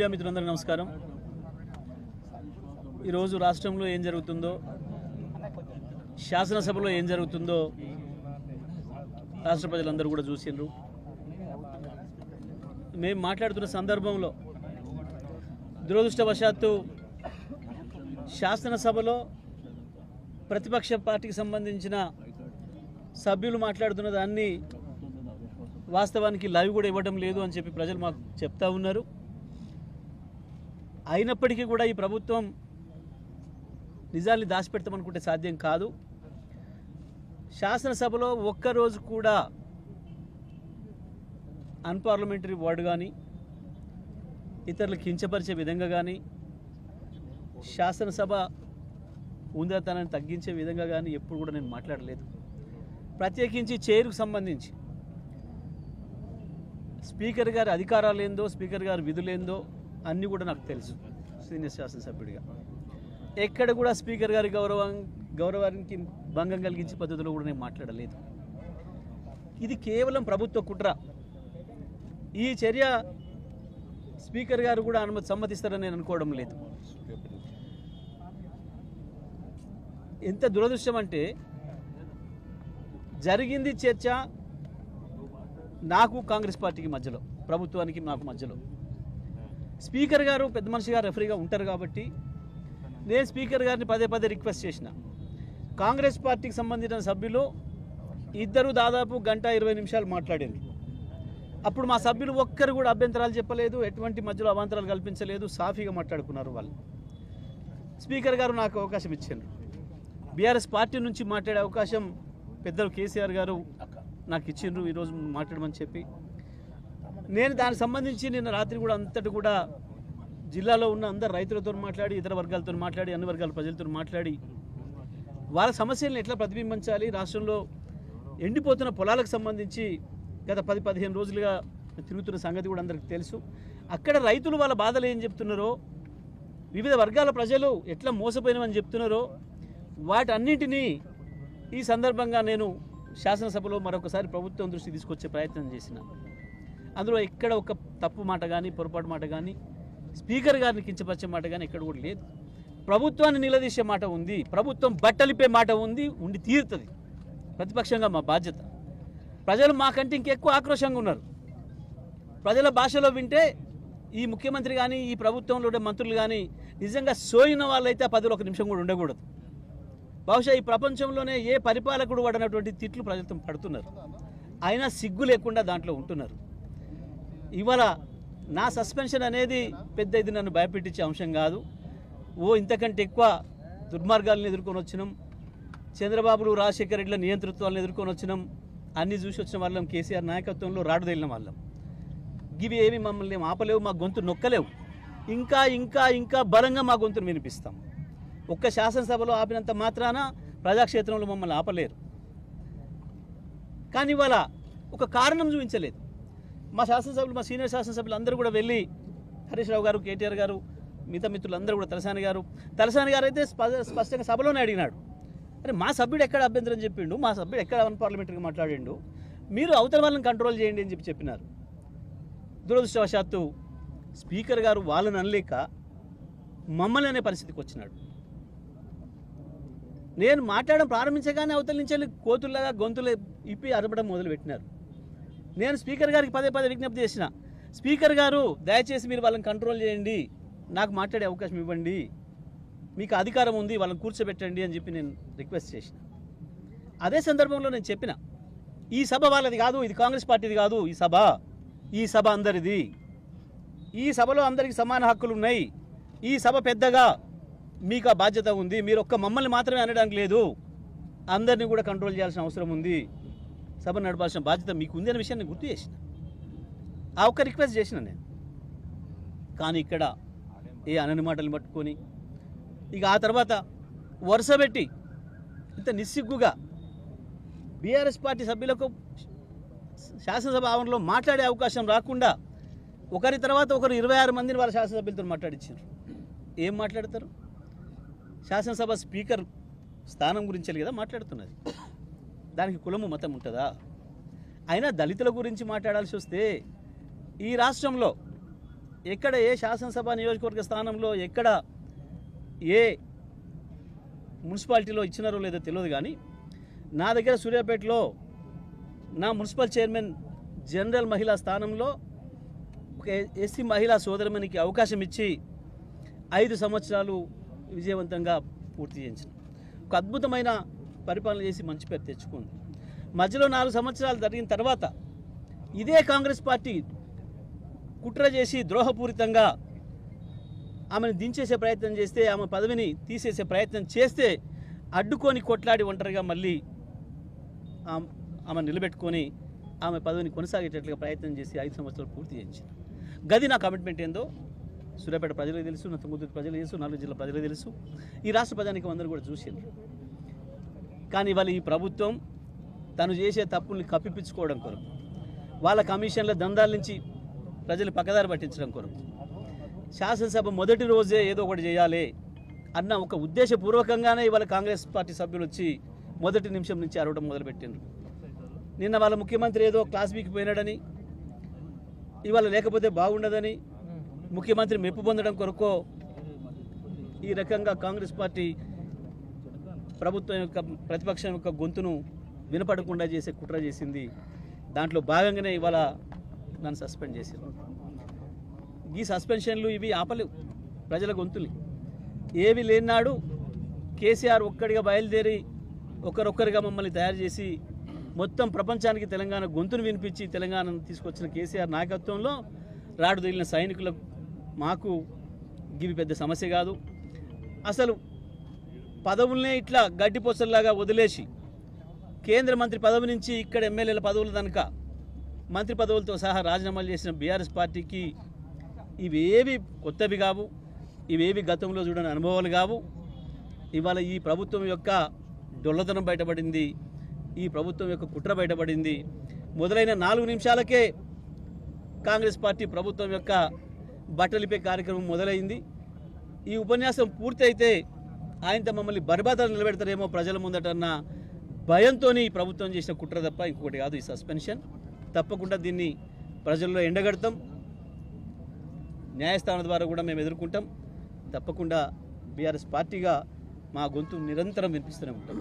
Media మిత్రులందరికీ నమస్కారం. ఈరోజు రాష్ట్రంలో ఏం జరుగుతుందో, శాసనసభలో ఏం జరుగుతుందో రాష్ట్ర ప్రజలందరూ కూడా చూసిండ్రు. మేము మాట్లాడుతున్న సందర్భంలో దురదృష్టవశాత్తు శాసనసభలో ప్రతిపక్ష పార్టీకి సంబంధించిన సభ్యులు మాట్లాడుతున్న దాన్ని వాస్తవానికి లైవ్ కూడా ఇవ్వడం లేదు అని చెప్పి ప్రజలు మాకు చెప్తా ఉన్నారు. అయినప్పటికీ కూడా ఈ ప్రభుత్వం నిజాల్ని దాచిపెడతామనుకుంటే సాధ్యం కాదు. శాసనసభలో ఒక్కరోజు కూడా అన్పార్లమెంటరీ వర్డ్ కానీ, ఇతరులు కించపరిచే విధంగా కానీ, శాసనసభ ఉందతనాన్ని తగ్గించే విధంగా కానీ ఎప్పుడు కూడా నేను మాట్లాడలేదు. ప్రత్యేకించి చైర్కు సంబంధించి స్పీకర్ గారి అధికారాలు ఏందో, స్పీకర్ గారి విధులేందో అన్నీ కూడా నాకు తెలుసు. సీనియర్ శాసనసభ్యుడిగా ఎక్కడ కూడా స్పీకర్ గారి గౌరవానికి భంగం కలిగించే పద్ధతిలో కూడా నేను మాట్లాడలేదు. ఇది కేవలం ప్రభుత్వ కుట్ర. ఈ చర్య స్పీకర్ గారు కూడా సమ్మతిస్తారని నేను అనుకోవడం లేదు. ఎంత దురదృష్టం అంటే, జరిగింది చర్చ నాకు కాంగ్రెస్ పార్టీకి మధ్యలో, ప్రభుత్వానికి నాకు మధ్యలో. స్పీకర్ గారు పెద్ద మనిషి గారు రెఫరీగా ఉంటారు కాబట్టి నేను స్పీకర్ గారిని పదే పదే రిక్వెస్ట్ చేసిన. కాంగ్రెస్ పార్టీకి సంబంధించిన సభ్యులు ఇద్దరు దాదాపు 1:20 నిమిషాలు మాట్లాడారు. అప్పుడు మా సభ్యులు ఒక్కరు కూడా అభ్యంతరాలు చెప్పలేదు, ఎటువంటి మధ్యలో అవాంతరాలు కల్పించలేదు, సాఫీగా మాట్లాడుకున్నారు వాళ్ళు. స్పీకర్ గారు నాకు అవకాశం ఇచ్చారు. బీఆర్ఎస్ పార్టీ నుంచి మాట్లాడే అవకాశం పెద్దలు కేసీఆర్ గారు నాకు ఇచ్చిండ్రు ఈరోజు మాట్లాడమని చెప్పి. నేను దానికి సంబంధించి నిన్న రాత్రి కూడా అంతటి కూడా జిల్లాలో ఉన్న అందరు రైతులతో మాట్లాడి, ఇతర వర్గాలతో మాట్లాడి, అన్ని వర్గాల ప్రజలతో మాట్లాడి వాళ్ళ సమస్యలను ఎట్లా ప్రతిబింబించాలి, రాష్ట్రంలో ఎండిపోతున్న పొలాలకు సంబంధించి గత 10-15 రోజులుగా తిరుగుతున్న సంగతి కూడా అందరికీ తెలుసు. అక్కడ రైతులు వాళ్ళ బాధలు ఏం చెప్తున్నారో, వివిధ వర్గాల ప్రజలు ఎట్లా మోసపోయినామని చెప్తున్నారో వాటన్నింటినీ ఈ సందర్భంగా నేను శాసనసభలో మరొకసారి ప్రభుత్వం దృష్టి తీసుకొచ్చే ప్రయత్నం చేసిన. అందులో ఎక్కడ ఒక తప్పు మాట కానీ, పొరపాటు మాట కానీ, స్పీకర్ గారిని కించపరిచే మాట కానీ ఎక్కడ కూడా లేదు. ప్రభుత్వాన్ని నిలదీసే మాట ఉంది, ప్రభుత్వం బట్టలిపే మాట ఉంది, ఉండి తీరుతుంది. ప్రతిపక్షంగా మా బాధ్యత. ప్రజలు మాకంటే ఇంకెక్కువ ఆక్రోషంగా ఉన్నారు. ప్రజల భాషలో వింటే ఈ ముఖ్యమంత్రి కానీ, ఈ ప్రభుత్వంలో ఉండే మంత్రులు కానీ నిజంగా సోయిన వాళ్ళైతే ఆ పదవిలో 1 నిమిషం కూడా ఉండకూడదు. బహుశా ఈ ప్రపంచంలోనే ఏ పరిపాలకుడు పడినటువంటి తిట్లు ప్రజలతో పడుతున్నారు. అయినా సిగ్గు లేకుండా దాంట్లో ఉంటున్నారు. ఇవాళ నా సస్పెన్షన్ అనేది పెద్ద ఇది నన్ను భయపెట్టించే అంశం కాదు. ఇంతకంటే ఎక్కువ దుర్మార్గాలను ఎదుర్కొని వచ్చినాం. చంద్రబాబులు, రాజశేఖర రెడ్డిల నియంతృత్వాలను ఎదుర్కొని వచ్చినాం. అన్నీ చూసి వచ్చిన వాళ్ళం. కేసీఆర్ నాయకత్వంలో రాడుదేలిన వాళ్ళం. ఇవి ఏమి మమ్మల్ని ఆపలేవు, మా గొంతు నొక్కలేవు. ఇంకా ఇంకా ఇంకా బలంగా మా గొంతును వినిపిస్తాం. ఒక్క శాసనసభలో ఆపినంత మాత్రాన ప్రజాక్షేత్రంలో మమ్మల్ని ఆపలేరు. కానీ ఇవాళ ఒక కారణం చూపించలేదు. మా శాసనసభ్యులు, మా సీనియర్ శాసనసభ్యులు అందరూ కూడా వెళ్ళి హరీష్ రావు గారు, కేటీఆర్ గారు, మిగతా మిత్రులందరూ కూడా, తలసాని గారు అయితే స్పష్టంగా సభలోనే అడిగినాడు, అరే మా సభ్యుడు ఎక్కడ అభ్యంతరం చెప్పిండు, మా సభ్యుడు ఎక్కడ అన్పార్లమెంటరీగా మాట్లాడిండు, మీరు అవతల వాళ్ళని కంట్రోల్ చేయండి అని చెప్పినారు. దురదృష్టవశాత్తు స్పీకర్ గారు వాళ్ళని అనలేక మమ్మల్ని అనే పరిస్థితికి వచ్చినాడు. నేను మాట్లాడడం ప్రారంభించగానే అవతల నుంచి కోతుల్లాగా గొంతులు ఇప్పి అరపడం మొదలుపెట్టినారు. నేను స్పీకర్ గారికి పదే పదే విజ్ఞప్తి చేసిన, స్పీకర్ గారు దయచేసి మీరు వాళ్ళని కంట్రోల్ చేయండి, నాకు మాట్లాడే అవకాశం ఇవ్వండి, మీకు అధికారం ఉంది, వాళ్ళని కూర్చోబెట్టండి అని చెప్పి నేను రిక్వెస్ట్ చేసిన. అదే సందర్భంలో నేను చెప్పిన, ఈ సభ వాళ్ళది కాదు, ఇది కాంగ్రెస్ పార్టీది కాదు, ఈ సభ అందరిది, ఈ సభలో అందరికీ సమాన హక్కులు ఉన్నాయి, ఈ సభ పెద్దగా మీకు ఆ బాధ్యత ఉంది, మీరు ఒక్క మమ్మల్ని మాత్రమే అనడానికి లేదు, అందరినీ కూడా కంట్రోల్ చేయాల్సిన అవసరం ఉంది, సభ నడపాల్సిన బాధ్యత మీకు ఉంది అనే విషయాన్ని గుర్తు చేసిన. ఆ ఒక్క రిక్వెస్ట్ చేసిన నేను. కానీ ఇక్కడ ఏ అనని మాటలు పట్టుకొని ఇక ఆ తర్వాత వరుసపెట్టి ఇంత నిస్సిగ్గుగా బీఆర్ఎస్ పార్టీ సభ్యులకు శాసనసభ ఆవరణలో మాట్లాడే అవకాశం రాకుండా ఒకరి తర్వాత ఒకరు 26 మందిని వాళ్ళ శాసనసభ్యులతో మాట్లాడించారు. ఏం మాట్లాడతారు? శాసనసభ స్పీకర్ స్థానం గురించి కదా మాట్లాడుతున్నది. దానికి కులము మతం ఉంటుందా? అయినా దళితుల గురించి మాట్లాడాల్సి వస్తే ఈ రాష్ట్రంలో ఎక్కడ ఏ శాసనసభ నియోజకవర్గ స్థానంలో ఎక్కడ ఏ మున్సిపాలిటీలో ఇచ్చినారో లేదో తెలియదు, కానీ నా దగ్గర సూర్యాపేటలో నా మున్సిపల్ చైర్మన్ జనరల్ మహిళా స్థానంలో ఒక ఎస్సీ మహిళా సోదరిమణికి అవకాశం ఇచ్చి 5 సంవత్సరాలు విజయవంతంగా పూర్తి చేయించిన ఒక అద్భుతమైన పరిపాలన చేసి మంచి పేరు తెచ్చుకుంది. మధ్యలో 4 సంవత్సరాలు జరిగిన తర్వాత ఇదే కాంగ్రెస్ పార్టీ కుట్ర చేసి ద్రోహపూరితంగా ఆమెను దించేసే ప్రయత్నం చేస్తే, ఆమె పదవిని తీసేసే ప్రయత్నం చేస్తే అడ్డుకొని కొట్లాడి ఒంటరిగా మళ్ళీ ఆమె నిలబెట్టుకొని ఆమె పదవిని కొనసాగేటట్లుగా ప్రయత్నం చేసి 5 సంవత్సరాలు పూర్తి చేయించింది. గది నా కమిట్మెంట్ ఏందో సూర్యాపేట ప్రజలకు తెలుసు, నా తుంగతుర్తి ప్రజలకు తెలుసు, 4 జిల్లా ప్రజలకు తెలుసు, ఈ రాష్ట్ర ప్రజానికి అందరూ కూడా చూసిండ్రు. కానీ ఇవాళ ఈ ప్రభుత్వం తను చేసే తప్పుల్ని కప్పిపించుకోవడం కొరకు, వాళ్ళ కమిషన్ల దందాల నుంచి ప్రజలు పక్కదారి పట్టించడం కొరకు, శాసనసభ మొదటి రోజే ఏదో ఒకటి చేయాలి అన్న ఒక ఉద్దేశపూర్వకంగానే ఇవాళ కాంగ్రెస్ పార్టీ సభ్యులు వచ్చి మొదటి నిమిషం నుంచి అరవడం మొదలుపెట్టిండ్రు. నిన్న వాళ్ళ ముఖ్యమంత్రి ఏదో క్లాస్ వీక్ పోయినాడని, ఇవాళ లేకపోతే బాగుండదని ముఖ్యమంత్రి మెప్పు పొందడం కొరకో ఈ రకంగా కాంగ్రెస్ పార్టీ ప్రభుత్వం యొక్క ప్రతిపక్షం యొక్క గొంతును వినపడకుండా చేసే కుట్ర చేసింది. దాంట్లో భాగంగానే ఇవాళ నన్ను సస్పెండ్ చేసింది. ఈ సస్పెన్షన్లు ఇవి ఆపలేవు ప్రజల గొంతుని. ఏవి లేనాడు కేసీఆర్ ఒక్కడిగా బయలుదేరి ఒకరొక్కరిగా మమ్మల్ని తయారు చేసి మొత్తం ప్రపంచానికి తెలంగాణ గొంతును వినిపించి తెలంగాణను తీసుకొచ్చిన కేసీఆర్ నాయకత్వంలో రాడు తగిలిన సైనికులకు మాకు గివి పెద్ద సమస్య కాదు. అసలు పదవులనే ఇట్లా గడ్డిపోసల్లాగా వదిలేసి కేంద్ర మంత్రి పదవి నుంచి ఇక్కడ ఎమ్మెల్యేల పదవుల దానిక మంత్రి పదవులతో సహా రాజీనామాలు చేసిన బీఆర్ఎస్ పార్టీకి ఇవేవి కొత్తవి కావు, ఇవేవి గతంలో చూడని అనుభవాలు కావు. ఇవాళ ఈ ప్రభుత్వం యొక్క డొల్లతనం బయటపడింది, ఈ ప్రభుత్వం యొక్క కుట్ర బయటపడింది. మొదలైన 4 నిమిషాలకే కాంగ్రెస్ పార్టీ ప్రభుత్వం యొక్క బట్టలిపే కార్యక్రమం మొదలైంది. ఈ ఉపన్యాసం పూర్తయితే ఆయనతో మమ్మల్ని బర్బాదాలు నిలబెడతారేమో ప్రజల ముందటన్న భయంతో ఈ ప్రభుత్వం చేసిన కుట్ర తప్ప ఇంకొకటి కాదు ఈ సస్పెన్షన్. తప్పకుండా దీన్ని ప్రజల్లో ఎండగడతాం, న్యాయస్థానం ద్వారా కూడా మేము ఎదుర్కొంటాం. తప్పకుండా బీఆర్ఎస్ పార్టీగా మా గొంతు నిరంతరం వినిపిస్తూనే ఉంటాం.